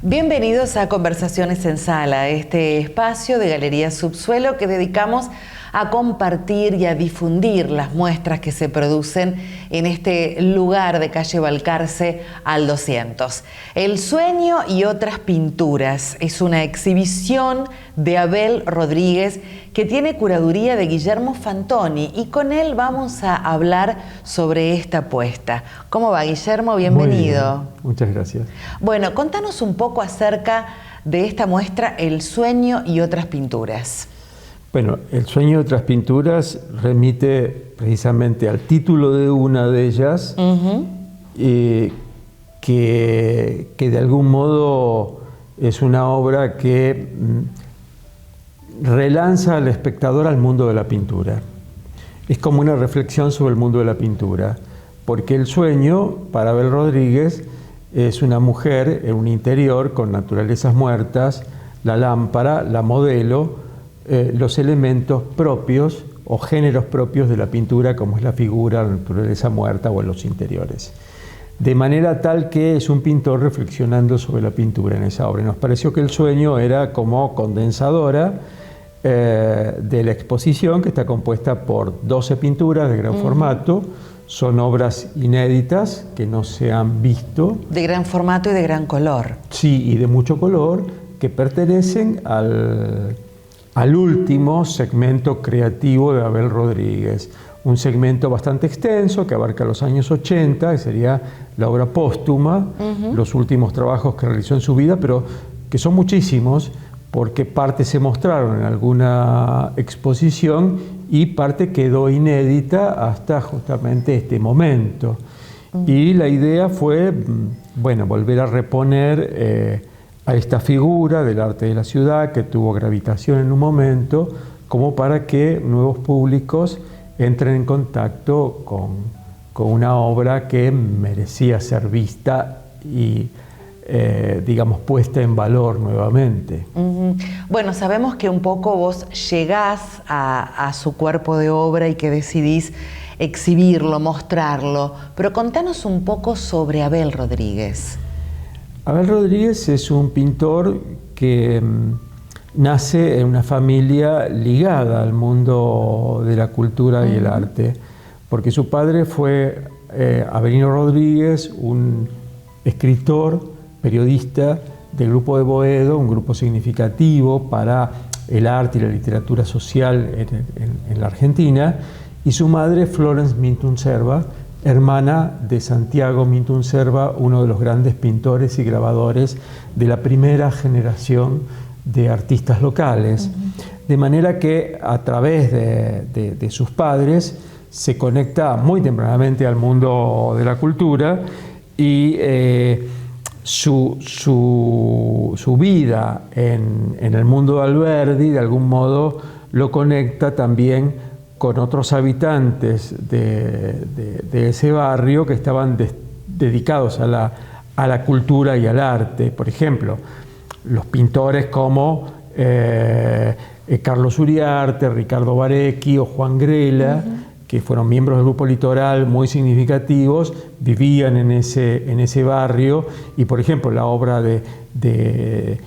Bienvenidos a Conversaciones en Sala, este espacio de Galería Subsuelo que dedicamos a compartir y a difundir las muestras que se producen en este lugar de calle Balcarce al 200. El sueño y otras pinturas es una exhibición de Abel Rodríguez que tiene curaduría de Guillermo Fantoni y con él vamos a hablar sobre esta apuesta. ¿Cómo va, Guillermo? Bienvenido. Muy bien. Muchas gracias. Bueno, contanos un poco acerca de esta muestra El sueño y otras pinturas. Bueno, El sueño y otras pinturas remite precisamente al título de una de ellas, que de algún modo es una obra que relanza al espectador al mundo de la pintura. Es como una reflexión sobre el mundo de la pintura, porque el sueño, para Abel Rodríguez, es una mujer en un interior con naturalezas muertas, la lámpara, la modelo, los elementos propios o géneros propios de la pintura, como es la figura, la naturaleza muerta o los interiores. De manera tal que es un pintor reflexionando sobre la pintura en esa obra. Nos pareció que el sueño era como condensadora de la exposición, que está compuesta por 12 pinturas de gran formato. Son obras inéditas que no se han visto. De gran formato y de gran color. Sí, y de mucho color, que pertenecen al último segmento creativo de Abel Rodríguez. Un segmento bastante extenso que abarca los años 80, que sería la obra póstuma, los últimos trabajos que realizó en su vida, pero que son muchísimos, porque parte se mostraron en alguna exposición y parte quedó inédita hasta justamente este momento. Y la idea fue, bueno, volver a reponer a esta figura del arte de la ciudad que tuvo gravitación en un momento, como para que nuevos públicos entren en contacto con una obra que merecía ser vista y digamos, puesta en valor nuevamente. Bueno, sabemos que un poco vos llegás a su cuerpo de obra y que decidís exhibirlo, mostrarlo, pero contanos un poco sobre Abel Rodríguez. Abel Rodríguez es un pintor que nace en una familia ligada al mundo de la cultura y el arte, porque su padre fue Avelino Rodríguez, un escritor, periodista del Grupo de Boedo, un grupo significativo para el arte y la literatura social en la Argentina, y su madre, Florence Minton Serva, hermana de Santiago Minton Serva, uno de los grandes pintores y grabadores de la primera generación de artistas locales. De manera que a través de sus padres se conecta muy tempranamente al mundo de la cultura y su vida en el mundo de Alberdi de algún modo lo conecta también con otros habitantes de ese barrio que estaban dedicados a la cultura y al arte. Por ejemplo, los pintores como Carlos Uriarte, Ricardo Barecki o Juan Grela, que fueron miembros del Grupo Litoral muy significativos, vivían en ese barrio, y por ejemplo la obra de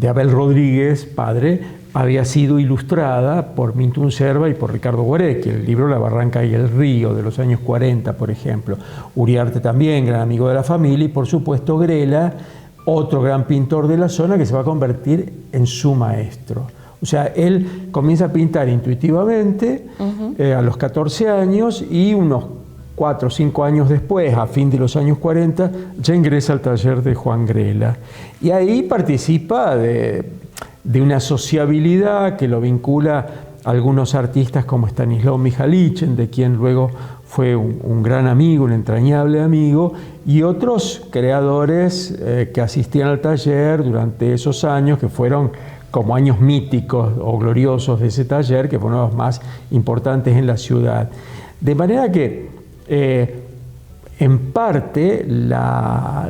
Abel Rodríguez, padre, había sido ilustrada por Minton Serva y por Ricardo Barecki, el libro La Barranca y el Río, de los años 40, por ejemplo. Uriarte también, gran amigo de la familia, y por supuesto Grela, otro gran pintor de la zona que se va a convertir en su maestro. O sea, él comienza a pintar intuitivamente a los 14 años y unos 4 o 5 años después, a fin de los años 40, ya ingresa al taller de Juan Grela. Y ahí participa de una sociabilidad que lo vincula a algunos artistas como Stanislao Michalichen, de quien luego fue un gran amigo, un entrañable amigo, y otros creadores que asistían al taller durante esos años, que fueron como años míticos o gloriosos de ese taller, que fueron los más importantes en la ciudad. De manera que, en parte, la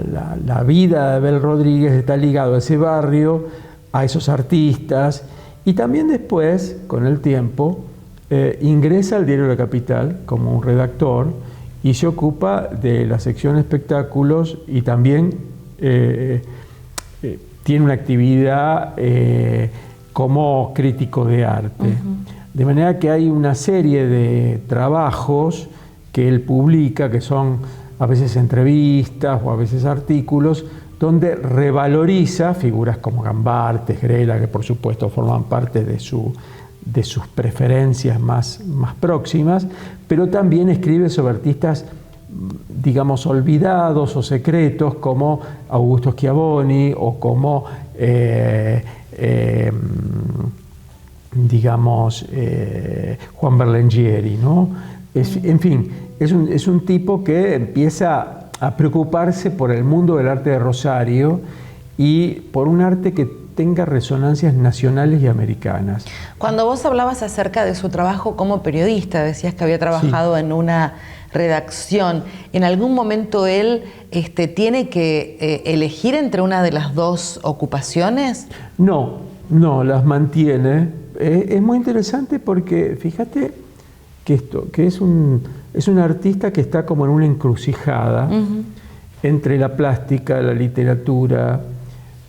vida de Abel Rodríguez está ligada a ese barrio, a esos artistas, y también después, con el tiempo, ingresa al diario La Capital como un redactor y se ocupa de la sección espectáculos y también tiene una actividad como crítico de arte. De manera que hay una serie de trabajos que él publica, que son a veces entrevistas o a veces artículos, donde revaloriza figuras como Gambart, Grela, que por supuesto forman parte de sus preferencias más próximas, pero también escribe sobre artistas, digamos, olvidados o secretos, como Augusto Schiavoni o como Juan Berlengieri, ¿no? En fin, es un tipo que empieza a preocuparse por el mundo del arte de Rosario y por un arte que tenga resonancias nacionales y americanas. Cuando vos hablabas acerca de su trabajo como periodista, decías que había trabajado en una redacción. ¿En algún momento él tiene que elegir entre una de las dos ocupaciones? No, las mantiene. Es muy interesante porque fíjate que es un artista que está como en una encrucijada entre la plástica, la literatura,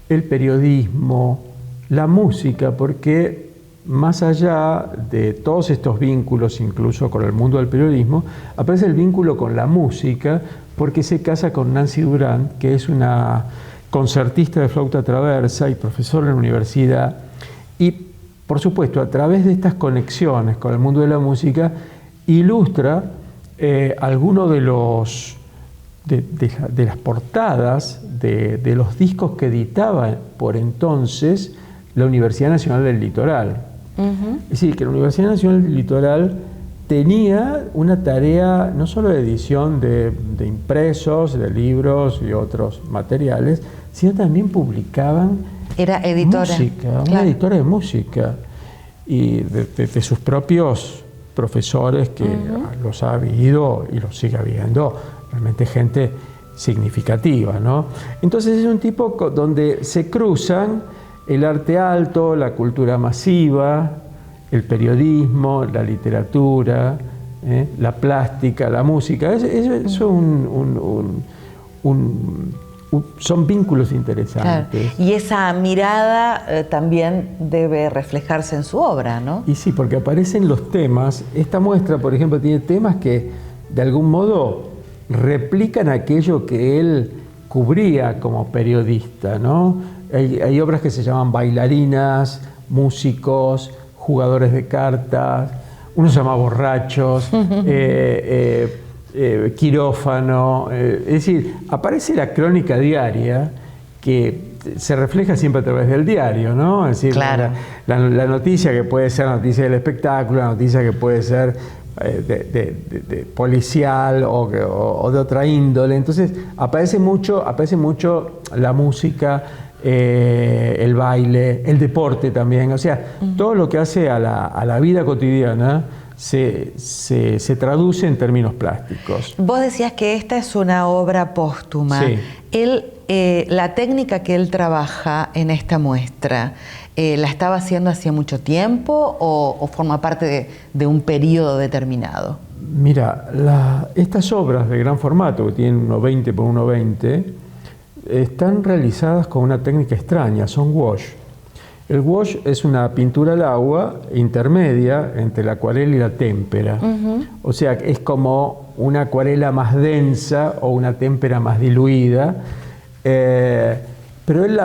el periodismo, la música, porque más allá de todos estos vínculos, incluso con el mundo del periodismo, aparece el vínculo con la música, porque se casa con Nancy Durant, que es una concertista de flauta traversa y profesora en la universidad, y por supuesto a través de estas conexiones con el mundo de la música ilustra algunos de las portadas de los discos que editaba por entonces la Universidad Nacional del Litoral. Es decir, que la Universidad Nacional del Litoral tenía una tarea no solo de edición de impresos, de libros y otros materiales, sino también publicaban música, una editora de música, y de sus propios profesores que los ha habido y los sigue habiendo, realmente gente significativa, ¿no? Entonces es un tipo donde se cruzan el arte alto, la cultura masiva, el periodismo, la literatura, la plástica, la música. Son vínculos interesantes. Claro. Y esa mirada también debe reflejarse en su obra, ¿no? Y sí, porque aparecen los temas. Esta muestra, por ejemplo, tiene temas que de algún modo replican aquello que él cubría como periodista, ¿no? Hay obras que se llaman bailarinas, músicos, jugadores de cartas, uno se llama borrachos, quirófano, es decir, aparece la crónica diaria que se refleja siempre a través del diario, ¿no? Es decir, claro. la noticia que puede ser noticia del espectáculo, la noticia que puede ser de policial o de otra índole. Entonces aparece mucho la música, el baile, el deporte también, o sea, todo lo que hace a la vida cotidiana se traduce en términos plásticos. Vos decías que esta es una obra póstuma. Sí. La técnica que él trabaja en esta muestra, ¿la estaba haciendo hacía mucho tiempo o forma parte de un periodo determinado? Mira, estas obras de gran formato, que tienen 1,20 por 1,20, están realizadas con una técnica extraña, son wash. El wash es una pintura al agua intermedia entre la acuarela y la témpera. O sea, es como una acuarela más densa o una témpera más diluida, pero él la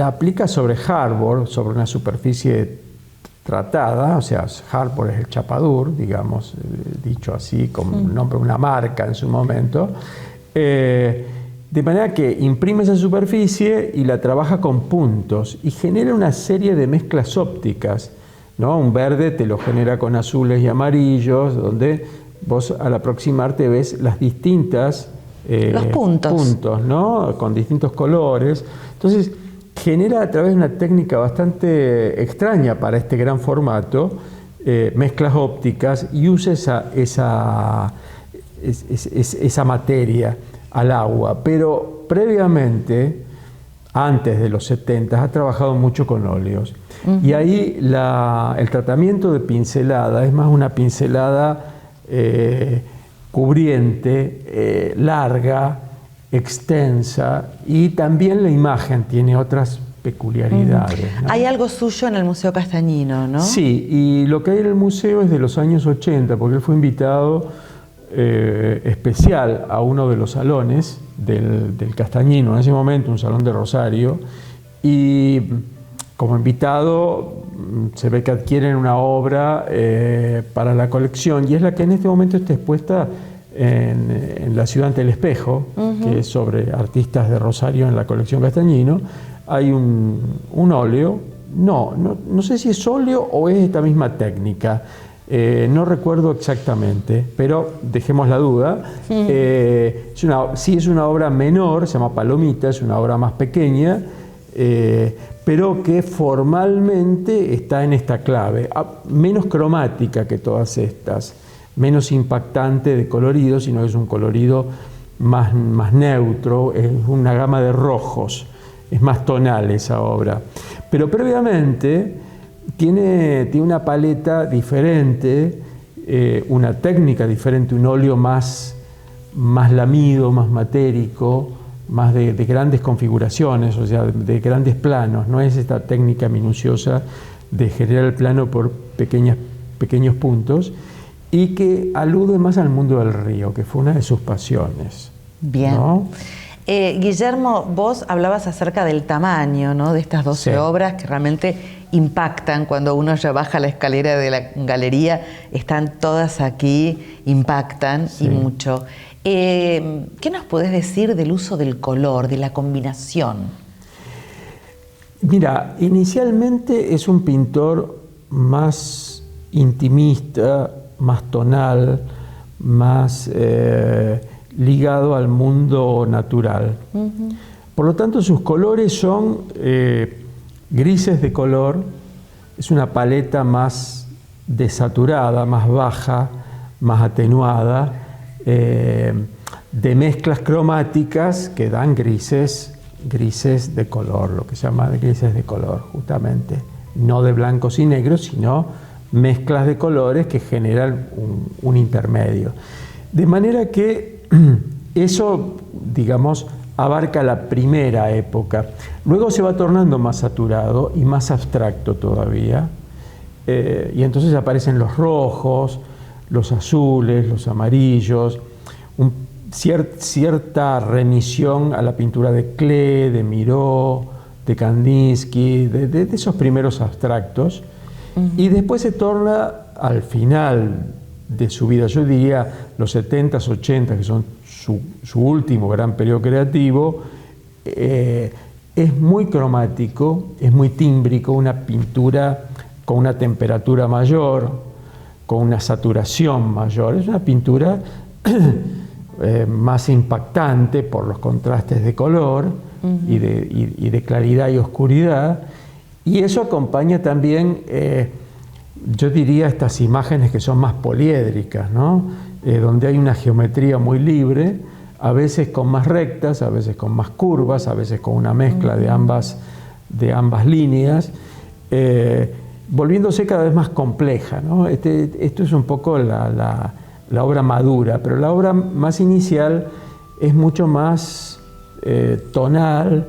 aplica sobre hardboard, sobre una superficie tratada, o sea, hardboard es el chapadur, digamos, dicho así, como un nombre, una marca en su momento. De manera que imprime esa superficie y la trabaja con puntos y genera una serie de mezclas ópticas, ¿no? Un verde te lo genera con azules y amarillos, donde vos al aproximarte ves las distintas los puntos, ¿no? Con distintos colores. Entonces genera a través de una técnica bastante extraña para este gran formato, mezclas ópticas, y usa esa materia al agua, pero previamente, antes de los 70, ha trabajado mucho con óleos. Y ahí el tratamiento de pincelada es más una pincelada cubriente, larga, extensa, y también la imagen tiene otras peculiaridades, ¿no? Hay algo suyo en el Museo Castañino, ¿no? Sí, y lo que hay en el museo es de los años 80, porque él fue invitado especial a uno de los salones del Castañino, en ese momento un salón de Rosario, y como invitado se ve que adquieren una obra para la colección, y es la que en este momento está expuesta en la ciudad ante el espejo, que es sobre artistas de Rosario en la colección Castañino. Hay un óleo, no sé si es óleo o es esta misma técnica, no recuerdo exactamente, pero dejemos la duda. Sí es una obra menor, se llama Palomita, es una obra más pequeña, pero que formalmente está en esta clave, menos cromática que todas estas, menos impactante de colorido, sino que es un colorido más neutro, es una gama de rojos, es más tonal esa obra. Pero previamente tiene una paleta diferente, una técnica diferente, un óleo más lamido, más matérico, más de grandes configuraciones, o sea, de grandes planos. No es esta técnica minuciosa de generar el plano por pequeños puntos, y que alude más al mundo del río, que fue una de sus pasiones. Bien. ¿No? Guillermo, vos hablabas acerca del tamaño, ¿no?, de estas 12 obras que realmente impactan. Cuando uno ya baja la escalera de la galería, están todas aquí, impactan y mucho. ¿Qué nos podés decir del uso del color, de la combinación? Mira, inicialmente es un pintor más intimista, más tonal, más ligado al mundo natural. Por lo tanto, sus colores son grises de color, es una paleta más desaturada, más baja, más atenuada, de mezclas cromáticas que dan grises de color, lo que se llama grises de color, justamente. No de blancos y negros, sino mezclas de colores que generan un intermedio. De manera que eso, digamos, abarca la primera época. Luego se va tornando más saturado y más abstracto todavía, y entonces aparecen los rojos, los azules, los amarillos, cierta remisión a la pintura de Klee, de Miró, de Kandinsky, de esos primeros abstractos, y después se torna al final de su vida, yo diría los 70s, 80s, que son su último gran periodo creativo, es muy cromático, es muy tímbrico, una pintura con una temperatura mayor, con una saturación mayor. Es una pintura más impactante por los contrastes de color y de claridad y oscuridad, y eso acompaña también, yo diría, estas imágenes que son más poliédricas, ¿no? Donde hay una geometría muy libre, a veces con más rectas, a veces con más curvas, a veces con una mezcla de ambas líneas, volviéndose cada vez más compleja, ¿no? Esto es un poco la obra madura, pero la obra más inicial es mucho más tonal,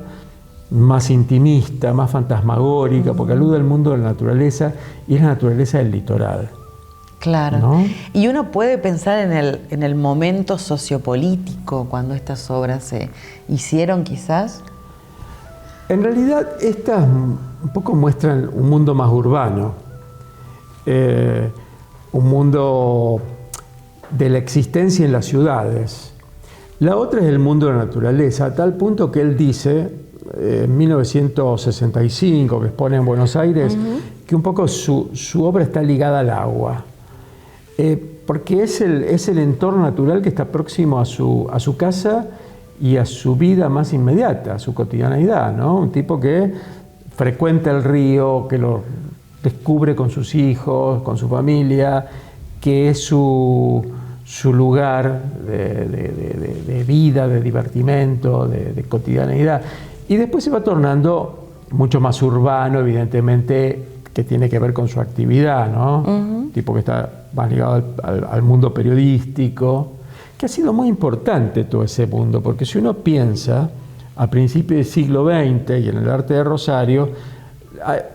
más intimista, más fantasmagórica, porque alude al mundo de la naturaleza, y es la naturaleza del litoral. Claro. ¿No? Y uno puede pensar en el momento sociopolítico cuando estas obras se hicieron, quizás. En realidad, estas un poco muestran un mundo más urbano, un mundo de la existencia en las ciudades. La otra es el mundo de la naturaleza, a tal punto que él dice, en 1965, que expone en Buenos Aires, que un poco su obra está ligada al agua, porque es el entorno natural que está próximo a su casa y a su vida más inmediata, a su cotidianeidad, ¿no? Un tipo que frecuenta el río, que lo descubre con sus hijos, con su familia, que es su lugar de vida, de divertimento, de cotidianeidad. Y después se va tornando mucho más urbano, evidentemente, que tiene que ver con su actividad, ¿no? Tipo que está más ligado al mundo periodístico, que ha sido muy importante todo ese mundo, porque si uno piensa a principios del siglo XX y en el arte de Rosario,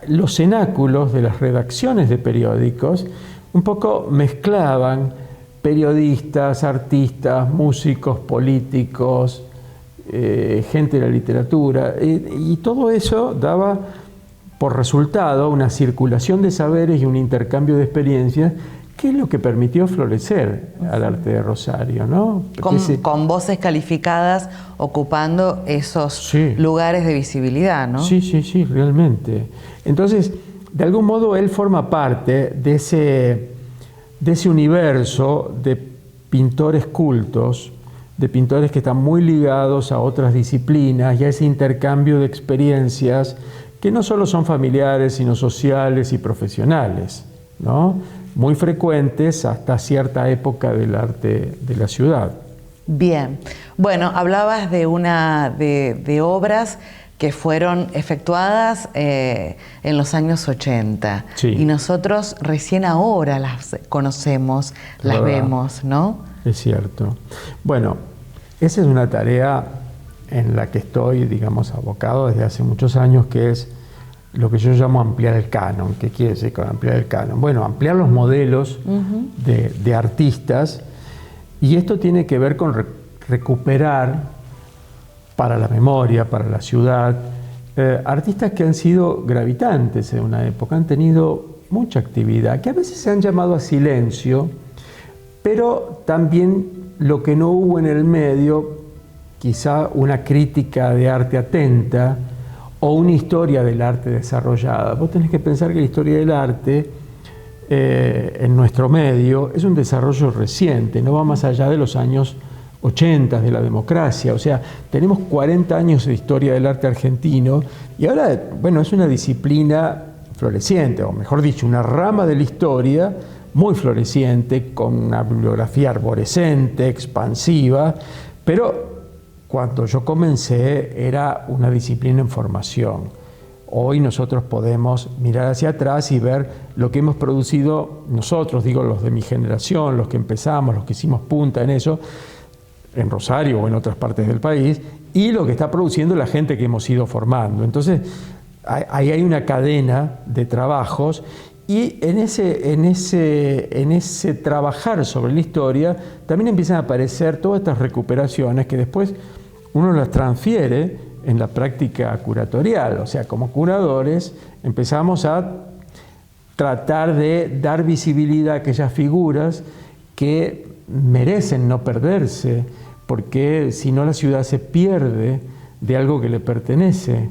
los cenáculos de las redacciones de periódicos un poco mezclaban periodistas, artistas, músicos, políticos, gente de la literatura, y todo eso daba por resultado una circulación de saberes y un intercambio de experiencias, que es lo que permitió florecer al arte de Rosario, ¿no? Con voces calificadas ocupando esos lugares de visibilidad, ¿no? Sí, sí, sí, realmente. Entonces, de algún modo él forma parte de ese universo de pintores cultos, de pintores que están muy ligados a otras disciplinas y a ese intercambio de experiencias que no solo son familiares, sino sociales y profesionales, ¿no? Muy frecuentes hasta cierta época del arte de la ciudad. Bien. Bueno, hablabas de de obras que fueron efectuadas en los años 80. Sí. Y nosotros recién ahora las conocemos, las vemos, ¿no? Es cierto. Bueno, esa es una tarea en la que estoy, digamos, abocado desde hace muchos años, que es lo que yo llamo ampliar el canon. ¿Qué quiere decir con ampliar el canon? Bueno, ampliar los modelos de artistas, y esto tiene que ver con recuperar para la memoria, para la ciudad, artistas que han sido gravitantes en una época, han tenido mucha actividad, que a veces se han llamado a silencio, pero también lo que no hubo en el medio, quizá una crítica de arte atenta, o una historia del arte desarrollada. Vos tenés que pensar que la historia del arte en nuestro medio es un desarrollo reciente, no va más allá de los años 80 de la democracia. O sea, tenemos 40 años de historia del arte argentino y ahora, bueno, es una disciplina floreciente, o mejor dicho, una rama de la historia muy floreciente, con una bibliografía arborescente, expansiva, pero cuando yo comencé era una disciplina en formación. Hoy nosotros podemos mirar hacia atrás y ver lo que hemos producido nosotros, digo los de mi generación, los que empezamos, los que hicimos punta en eso, en Rosario o en otras partes del país, y lo que está produciendo la gente que hemos ido formando. Entonces, ahí hay una cadena de trabajos, y en ese trabajar sobre la historia también empiezan a aparecer todas estas recuperaciones que después uno las transfiere en la práctica curatorial. O sea, como curadores empezamos a tratar de dar visibilidad a aquellas figuras que merecen no perderse, porque si no la ciudad se pierde de algo que le pertenece.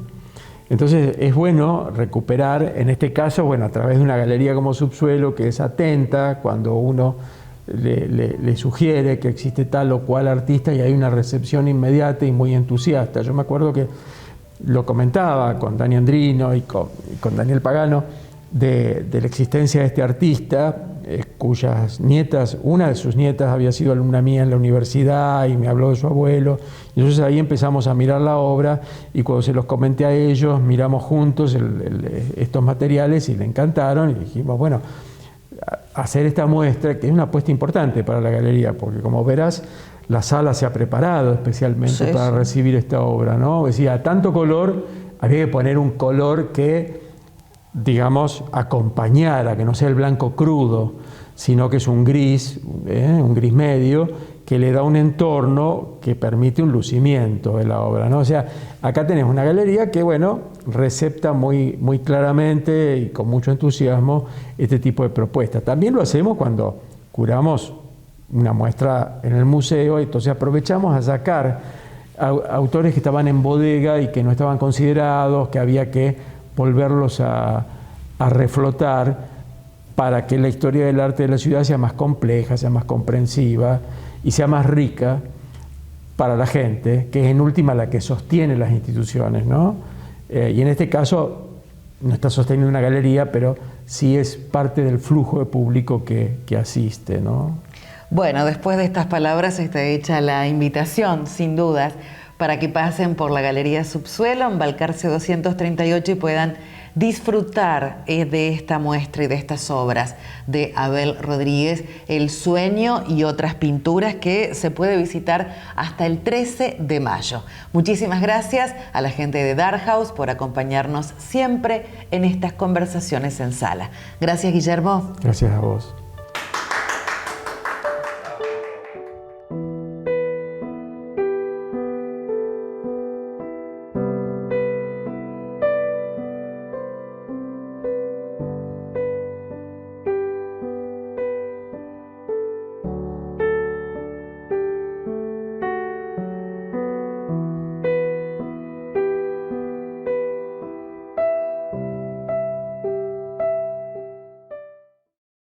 Entonces es bueno recuperar, en este caso, bueno, a través de una galería como Subsuelo, que es atenta cuando uno le sugiere que existe tal o cual artista, y hay una recepción inmediata y muy entusiasta. Yo me acuerdo que lo comentaba con Dani Andrino y con Daniel Pagano de la existencia de este artista, cuyas nietas, una de sus nietas había sido alumna mía en la universidad y me habló de su abuelo. Y entonces ahí empezamos a mirar la obra, y cuando se los comenté a ellos, miramos juntos estos materiales y le encantaron, y dijimos, bueno, hacer esta muestra, que es una apuesta importante para la galería, porque como verás, la sala se ha preparado especialmente para recibir esta obra, ¿no? Decía, tanto color, había que poner un color que, digamos, acompañara, que no sea el blanco crudo, sino que es un gris medio, que le da un entorno que permite un lucimiento de la obra, ¿no? O sea, acá tenemos una galería que, bueno, recepta muy, muy claramente y con mucho entusiasmo este tipo de propuestas. También lo hacemos cuando curamos una muestra en el museo, y entonces aprovechamos a sacar autores que estaban en bodega y que no estaban considerados, que había que volverlos a reflotar para que la historia del arte de la ciudad sea más compleja, sea más comprensiva y sea más rica para la gente, que es en última la que sostiene las instituciones, ¿no? Y en este caso no está sosteniendo una galería, pero sí es parte del flujo de público que asiste, ¿no? Bueno, después de estas palabras está hecha la invitación, sin dudas, para que pasen por la Galería Subsuelo en Balcarce 238 y puedan disfrutar de esta muestra y de estas obras de Abel Rodríguez, El sueño y otras pinturas, que se puede visitar hasta el 13 de mayo. Muchísimas gracias a la gente de Dark House por acompañarnos siempre en estas conversaciones en sala. Gracias, Guillermo. Gracias a vos.